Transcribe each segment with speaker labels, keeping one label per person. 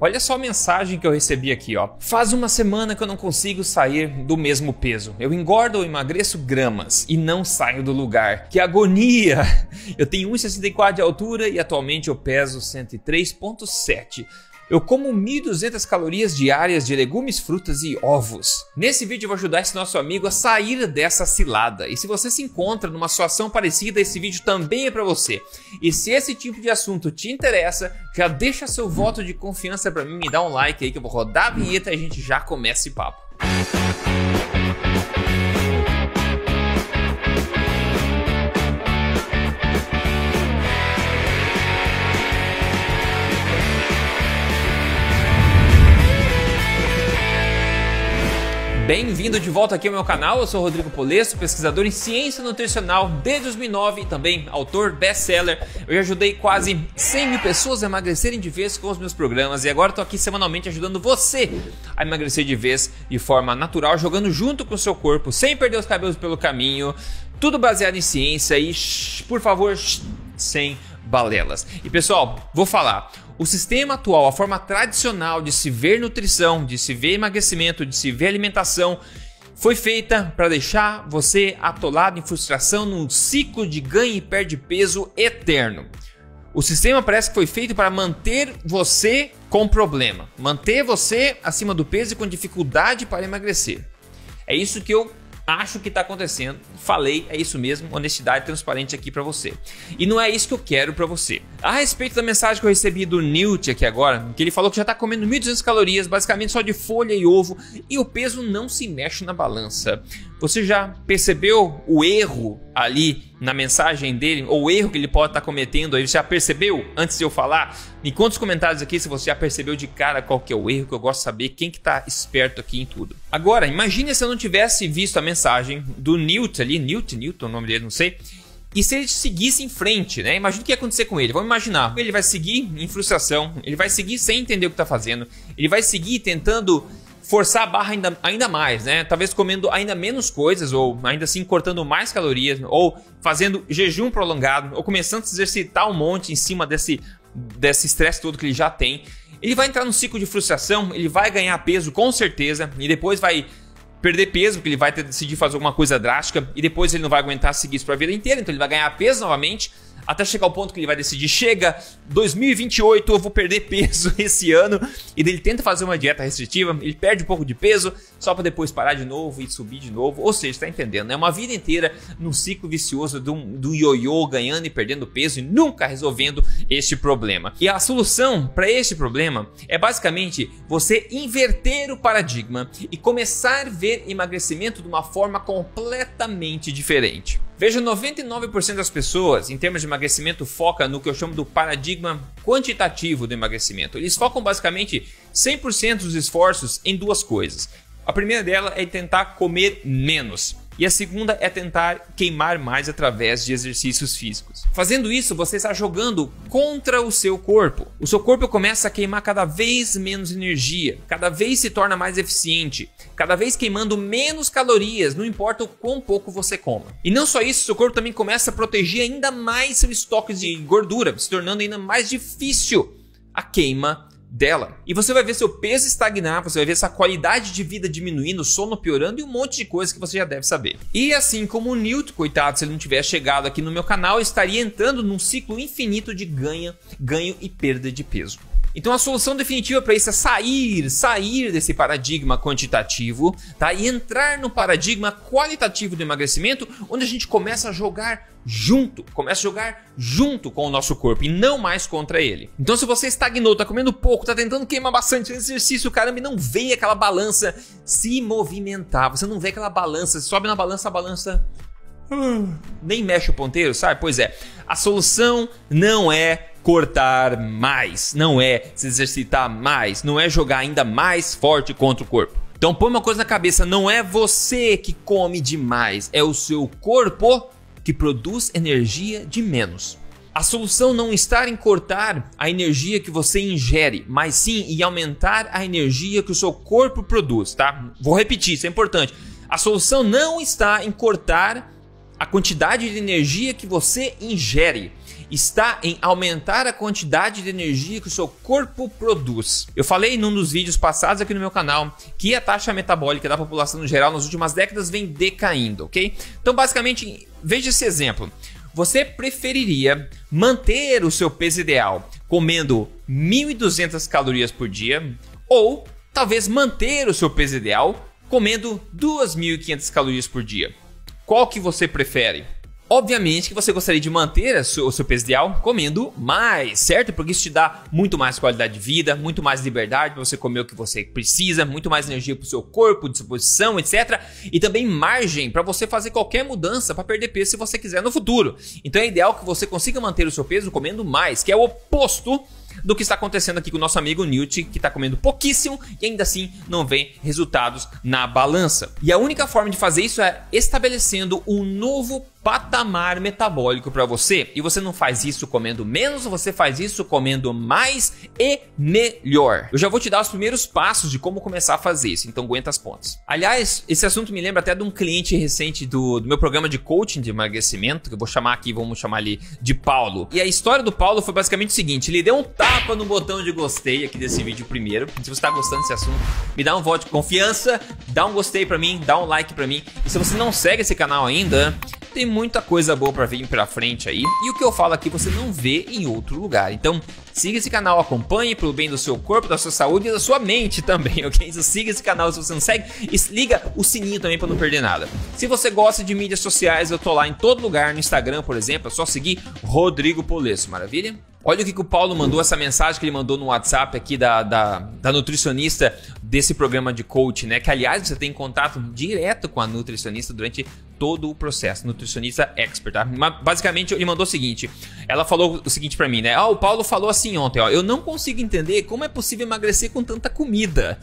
Speaker 1: Olha só a mensagem que eu recebi aqui, ó. Faz uma semana que eu não consigo sair do mesmo peso. Eu engordo ou emagreço gramas e não saio do lugar. Que agonia! Eu tenho 1,64 de altura e atualmente eu peso 103,7. Eu como 1.200 calorias diárias de legumes, frutas e ovos. Nesse vídeo eu vou ajudar esse nosso amigo a sair dessa cilada. E se você se encontra numa situação parecida, esse vídeo também é para você. E se esse tipo de assunto te interessa, já deixa seu voto de confiança para mim, me dá um like aí que eu vou rodar a vinheta e a gente já começa esse papo. Bem-vindo de volta aqui ao meu canal, eu sou o Rodrigo Polesso, pesquisador em ciência nutricional desde 2009 e também autor best-seller. Eu já ajudei quase 100 mil pessoas a emagrecerem de vez com os meus programas e agora estou aqui semanalmente ajudando você a emagrecer de vez de forma natural, jogando junto com o seu corpo, sem perder os cabelos pelo caminho, tudo baseado em ciência e, por favor, sem balelas. E pessoal, vou falar. O sistema atual, a forma tradicional de se ver nutrição, de se ver emagrecimento, de se ver alimentação, foi feita para deixar você atolado em frustração num ciclo de ganho e perde peso eterno. O sistema parece que foi feito para manter você com problema, manter você acima do peso e com dificuldade para emagrecer. É isso que eu acho que está acontecendo. Falei, é isso mesmo, honestidade transparente aqui para você. E não é isso que eu quero para você. A respeito da mensagem que eu recebi do Newt aqui agora, que ele falou que já está comendo 1.200 calorias, basicamente só de folha e ovo, e o peso não se mexe na balança. Você já percebeu o erro ali na mensagem dele, ou o erro que ele pode estar cometendo aí? Você já percebeu antes de eu falar? Me conta nos comentários aqui se você já percebeu de cara qual que é o erro, que eu gosto de saber quem que tá esperto aqui em tudo. Agora, imagine se eu não tivesse visto a mensagem do Newt ali, Newton, o nome dele, não sei, e se ele seguisse em frente, né? Imagina o que ia acontecer com ele. Vamos imaginar, ele vai seguir em frustração, ele vai seguir sem entender o que tá fazendo, ele vai seguir tentando forçar a barra ainda mais, né? Talvez comendo ainda menos coisas, ou ainda assim cortando mais calorias, ou fazendo jejum prolongado, ou começando a se exercitar um monte em cima desse estresse todo que ele já tem. Ele vai entrar num ciclo de frustração, ele vai ganhar peso com certeza, e depois vai perder peso, porque ele vai decidir fazer alguma coisa drástica, e depois ele não vai aguentar seguir isso para a vida inteira, então ele vai ganhar peso novamente, até chegar ao ponto que ele vai decidir, chega 2028, eu vou perder peso esse ano, e daí ele tenta fazer uma dieta restritiva, ele perde um pouco de peso, só para depois parar de novo e subir de novo, ou seja, está entendendo, né? Uma vida inteira num ciclo vicioso do ioiô, ganhando e perdendo peso e nunca resolvendo este problema. E a solução para este problema é basicamente você inverter o paradigma e começar a ver emagrecimento de uma forma completamente diferente. Veja, 99% das pessoas, em termos de emagrecimento, foca no que eu chamo do paradigma quantitativo do emagrecimento. Eles focam basicamente 100% dos esforços em duas coisas. A primeira dela é tentar comer menos. E a segunda é tentar queimar mais através de exercícios físicos. Fazendo isso, você está jogando contra o seu corpo. O seu corpo começa a queimar cada vez menos energia, cada vez se torna mais eficiente, cada vez queimando menos calorias, não importa o quão pouco você coma. E não só isso, seu corpo também começa a proteger ainda mais seu estoque de gordura, se tornando ainda mais difícil a queima dela. E você vai ver seu peso estagnar, você vai ver essa qualidade de vida diminuindo, o sono piorando e um monte de coisa que você já deve saber. E assim como o Newt, coitado, se ele não tivesse chegado aqui no meu canal, estaria entrando num ciclo infinito de ganho e perda de peso. Então a solução definitiva para isso é sair desse paradigma quantitativo, tá? E entrar no paradigma qualitativo do emagrecimento, onde a gente começa a jogar junto com o nosso corpo e não mais contra ele. Então se você estagnou, tá comendo pouco, tá tentando queimar bastante exercício, caramba, e não vê aquela balança se movimentar, você não vê aquela balança, você sobe na balança, a balança nem mexe o ponteiro, sabe? Pois é, a solução não é cortar mais, não é se exercitar mais, não é jogar ainda mais forte contra o corpo. Então põe uma coisa na cabeça, não é você que come demais, é o seu corpo que produz energia de menos. A solução não está em cortar a energia que você ingere, mas sim em aumentar a energia que o seu corpo produz, tá? Vou repetir, isso é importante. A solução não está em cortar a quantidade de energia que você ingere, está em aumentar a quantidade de energia que o seu corpo produz. Eu falei num dos vídeos passados aqui no meu canal que a taxa metabólica da população no geral nas últimas décadas vem decaindo, ok? Então basicamente, veja esse exemplo. Você preferiria manter o seu peso ideal comendo 1.200 calorias por dia ou talvez manter o seu peso ideal comendo 2.500 calorias por dia? Qual que você prefere? Obviamente que você gostaria de manter o seu peso ideal comendo mais, certo? Porque isso te dá muito mais qualidade de vida, muito mais liberdade para você comer o que você precisa, muito mais energia para o seu corpo, disposição, etc. E também margem para você fazer qualquer mudança para perder peso se você quiser no futuro. Então é ideal que você consiga manter o seu peso comendo mais, que é o oposto do que está acontecendo aqui com o nosso amigo Newt, que está comendo pouquíssimo e ainda assim não vê resultados na balança. E a única forma de fazer isso é estabelecendo um novo patamar metabólico para você. E você não faz isso comendo menos, você faz isso comendo mais e melhor. Eu já vou te dar os primeiros passos de como começar a fazer isso, então aguenta as pontas. Aliás, esse assunto me lembra até de um cliente recente do meu programa de coaching de emagrecimento, que eu vou chamar aqui, vamos chamar ali de Paulo. E a história do Paulo foi basicamente o seguinte: ele deu um tapa no botão de gostei aqui desse vídeo primeiro. Se você está gostando desse assunto, me dá um voto de confiança, dá um gostei para mim, dá um like para mim. E se você não segue esse canal ainda, tem muita coisa boa para vir pra frente aí. E o que eu falo aqui você não vê em outro lugar. Então siga esse canal, acompanhe pelo bem do seu corpo, da sua saúde e da sua mente também, ok? Então siga esse canal se você não segue e liga o sininho também para não perder nada. Se você gosta de mídias sociais, eu tô lá em todo lugar, no Instagram, por exemplo, é só seguir Rodrigo Polesso, maravilha? Olha o que o Paulo mandou, essa mensagem que ele mandou no WhatsApp aqui da nutricionista desse programa de coach, né? Que aliás você tem contato direto com a nutricionista durante todo o processo, nutricionista expert, tá? Mas, basicamente ele mandou o seguinte, ela falou o seguinte pra mim, né? O Paulo falou assim ontem, ó, eu não consigo entender como é possível emagrecer com tanta comida.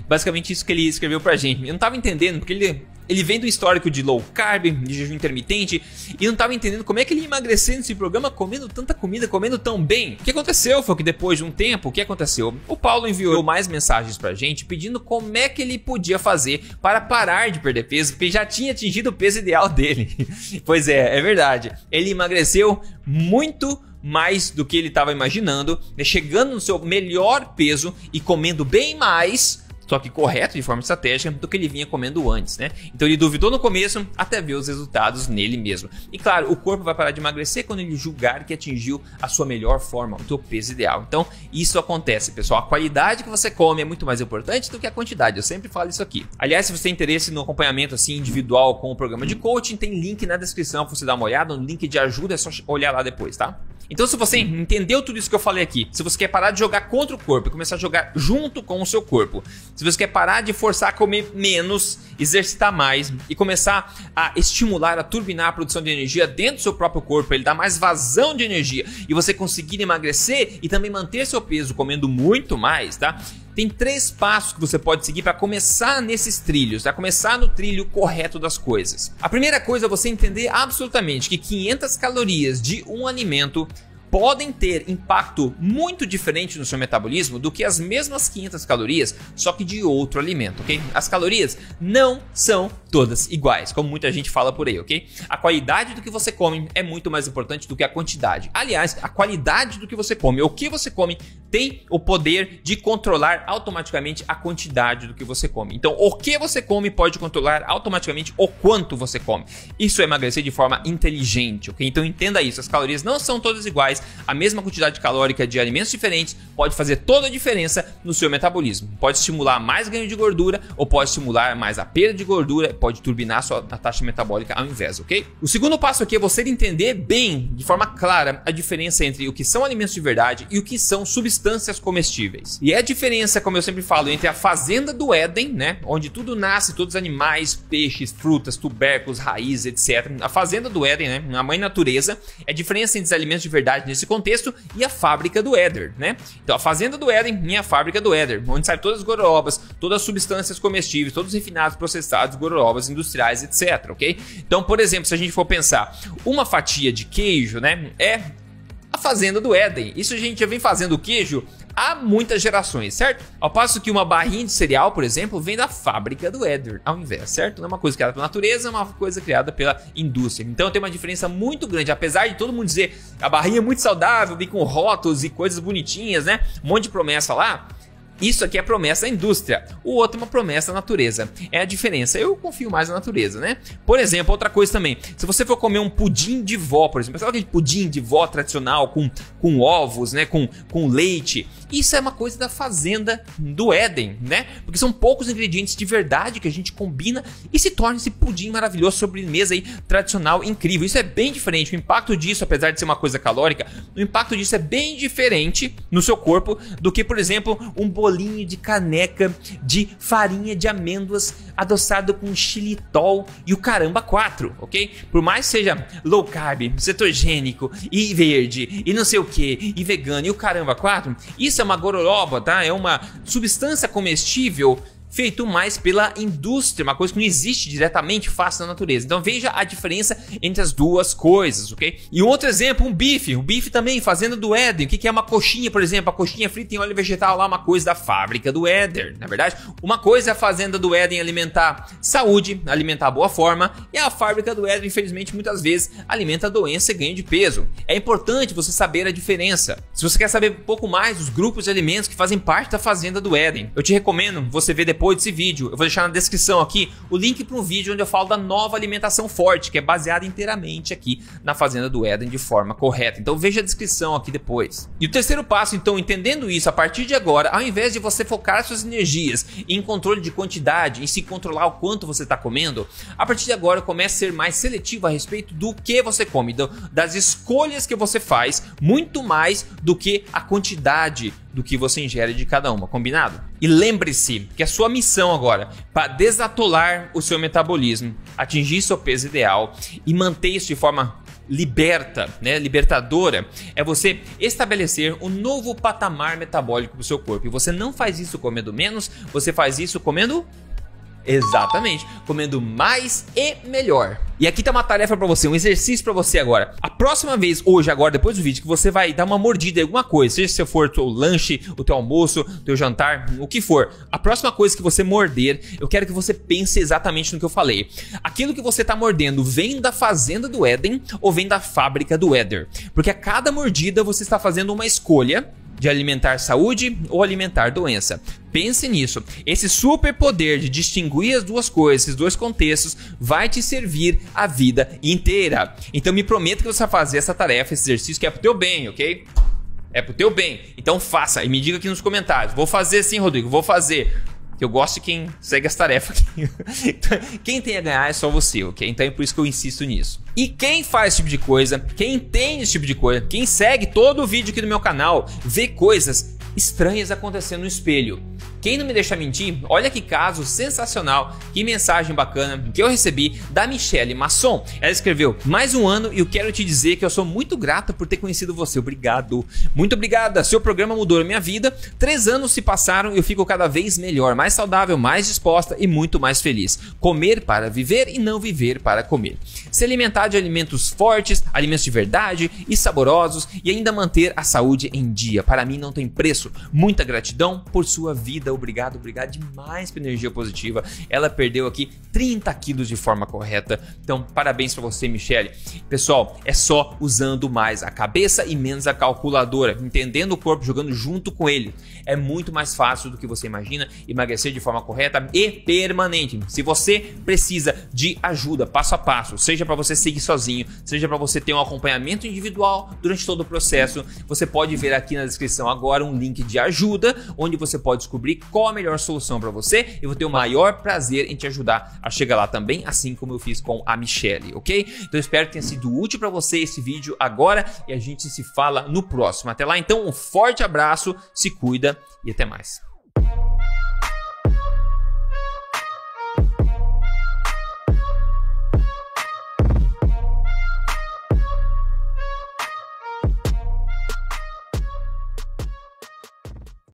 Speaker 1: Basicamente isso que ele escreveu pra gente. Eu não tava entendendo, porque ele vem do histórico de low carb, de jejum intermitente, e não estava entendendo como é que ele ia emagrecer nesse programa comendo tanta comida, comendo tão bem. O que aconteceu foi que depois de um tempo, o que aconteceu? O Paulo enviou mais mensagens pra gente pedindo como é que ele podia fazer para parar de perder peso, porque ele já tinha atingido o peso ideal dele. Pois é verdade. Ele emagreceu muito mais do que ele estava imaginando, chegando no seu melhor peso e comendo bem mais, só que correto, de forma estratégica, do que ele vinha comendo antes, né? Então ele duvidou no começo até ver os resultados nele mesmo. E claro, o corpo vai parar de emagrecer quando ele julgar que atingiu a sua melhor forma, o seu peso ideal. Então isso acontece, pessoal. A qualidade que você come é muito mais importante do que a quantidade. Eu sempre falo isso aqui. Aliás, se você tem interesse no acompanhamento assim individual com o programa de coaching, tem link na descrição para você dar uma olhada, um link de ajuda, é só olhar lá depois, tá? Então se você entendeu tudo isso que eu falei aqui, se você quer parar de jogar contra o corpo e começar a jogar junto com o seu corpo, se você quer parar de forçar a comer menos, exercitar mais e começar a estimular, a turbinar a produção de energia dentro do seu próprio corpo, ele dá mais vazão de energia e você conseguir emagrecer e também manter seu peso comendo muito mais, tá? Tem 3 passos que você pode seguir para começar nesses trilhos, para começar no trilho correto das coisas. A primeira coisa é você entender absolutamente que 500 calorias de um alimento podem ter impacto muito diferente no seu metabolismo do que as mesmas 500 calorias, só que de outro alimento, ok? As calorias não são todas iguais, como muita gente fala por aí, ok? A qualidade do que você come é muito mais importante do que a quantidade. Aliás, a qualidade do que você come, o que você come, tem o poder de controlar automaticamente a quantidade do que você come. Então, o que você come pode controlar automaticamente o quanto você come. Isso é emagrecer de forma inteligente, ok? Então entenda isso, as calorias não são todas iguais. A mesma quantidade calórica de alimentos diferentes pode fazer toda a diferença no seu metabolismo. Pode estimular mais ganho de gordura ou pode estimular mais a perda de gordura, pode turbinar a taxa metabólica ao invés, ok? O segundo passo aqui é você entender bem, de forma clara, a diferença entre o que são alimentos de verdade e o que são substâncias comestíveis. E é a diferença, como eu sempre falo, entre a fazenda do Éden, né, onde tudo nasce, todos os animais, peixes, frutas, tubérculos, raízes, etc. A fazenda do Éden, né, a mãe natureza, é a diferença entre os alimentos de verdade nesse contexto e a fábrica do Éder, né? Então a fazenda do Éden e a fábrica do Éder, onde saem todas as gororobas, todas as substâncias comestíveis, todos os refinados, processados, gororobas, industriais, etc, ok? Então, por exemplo, se a gente for pensar, uma fatia de queijo, né, é a fazenda do Éden. Isso a gente já vem fazendo o queijo há muitas gerações, certo? Ao passo que uma barrinha de cereal, por exemplo, vem da fábrica do Éder, ao invés, certo? Não é uma coisa criada pela natureza, é uma coisa criada pela indústria. Então tem uma diferença muito grande, apesar de todo mundo dizer a barrinha é muito saudável, vem com rótulos e coisas bonitinhas, né? Um monte de promessa lá. Isso aqui é promessa da indústria, o outro é uma promessa da natureza. É a diferença, eu confio mais na natureza, né? Por exemplo, outra coisa também, se você for comer um pudim de vó, por exemplo, sabe aquele pudim de vó tradicional com ovos, né? Com leite, isso é uma coisa da fazenda do Éden, né? Porque são poucos ingredientes de verdade que a gente combina e se torna esse pudim maravilhoso, sobremesa aí, tradicional, incrível. Isso é bem diferente, o impacto disso, apesar de ser uma coisa calórica, o impacto disso é bem diferente no seu corpo do que, por exemplo, um bolinho de caneca de farinha de amêndoas adoçado com xilitol e o caramba 4, ok? Por mais que seja low carb, cetogênico e verde e não sei o que, e vegano e o caramba 4, isso é uma gororoba, tá? É uma substância comestível feito mais pela indústria, uma coisa que não existe diretamente face na natureza. Então veja a diferença entre as duas coisas, ok? E um outro exemplo, um bife. O bife também, fazenda do Éden. O que é uma coxinha, por exemplo? A coxinha frita em óleo vegetal lá, uma coisa da fábrica do Éden, na verdade. Uma coisa é a fazenda do Éden alimentar saúde, alimentar boa forma, e a fábrica do Éden, infelizmente, muitas vezes alimenta doença e ganho de peso. É importante você saber a diferença. Se você quer saber um pouco mais dos grupos de alimentos que fazem parte da fazenda do Éden, eu te recomendo você ver depois desse vídeo. Eu vou deixar na descrição aqui o link para um vídeo onde eu falo da nova alimentação forte, que é baseada inteiramente aqui na fazenda do Éden de forma correta. Então veja a descrição aqui depois. E o terceiro passo, então, entendendo isso, a partir de agora, ao invés de você focar suas energias em controle de quantidade, em se controlar o quanto você está comendo, a partir de agora comece a ser mais seletivo a respeito do que você come, das escolhas que você faz, muito mais do que a quantidade do que você ingere de cada uma, combinado? E lembre-se que a sua missão agora, para desatolar o seu metabolismo, atingir seu peso ideal e manter isso de forma liberta, né, libertadora, é você estabelecer um novo patamar metabólico para o seu corpo. E você não faz isso comendo menos, você faz isso comendo... Exatamente, comendo mais e melhor. E aqui tá uma tarefa pra você, um exercício pra você agora. A próxima vez, hoje, agora, depois do vídeo, que você vai dar uma mordida em alguma coisa, seja se for o teu lanche, o teu almoço, o teu jantar, o que for, a próxima coisa que você morder, eu quero que você pense exatamente no que eu falei. Aquilo que você tá mordendo vem da fazenda do Éden ou vem da fábrica do Éder? Porque a cada mordida você está fazendo uma escolha de alimentar saúde ou alimentar doença. Pense nisso. Esse superpoder de distinguir as duas coisas, esses dois contextos, vai te servir a vida inteira. Então me prometa que você vai fazer essa tarefa, esse exercício que é pro teu bem, ok? É pro teu bem. Então faça e me diga aqui nos comentários. Vou fazer sim, Rodrigo, vou fazer. Eu gosto de quem segue as tarefas. Quem tem a ganhar é só você, ok? Então é por isso que eu insisto nisso. E quem faz esse tipo de coisa, quem entende esse tipo de coisa, quem segue todo o vídeo aqui do meu canal, vê coisas estranhas acontecendo no espelho. Quem não me deixa mentir, olha que caso sensacional, que mensagem bacana que eu recebi da Michelle Masson. Ela escreveu: mais um ano e eu quero te dizer que eu sou muito grata por ter conhecido você. Obrigado. Muito obrigada. Seu programa mudou a minha vida. 3 anos se passaram e eu fico cada vez melhor, mais saudável, mais disposta e muito mais feliz. Comer para viver e não viver para comer. Se alimentar de alimentos fortes, alimentos de verdade e saborosos e ainda manter a saúde em dia. Para mim não tem preço. Muita gratidão por sua vida. Obrigado, obrigado demais pela energia positiva. Ela perdeu aqui 30 quilos de forma correta. Então, parabéns pra você, Michelle. Pessoal, é só usando mais a cabeça e menos a calculadora. Entendendo o corpo, jogando junto com ele. É muito mais fácil do que você imagina emagrecer de forma correta e permanente. Se você precisa de ajuda passo a passo, seja para você seguir sozinho, seja para você ter um acompanhamento individual durante todo o processo, você pode ver aqui na descrição agora um link de ajuda, onde você pode descobrir qual a melhor solução para você. Eu vou ter o maior prazer em te ajudar a chegar lá também, assim como eu fiz com a Michelle, ok? Então eu espero que tenha sido útil para você esse vídeo agora e a gente se fala no próximo. Até lá então, um forte abraço, se cuida e até mais.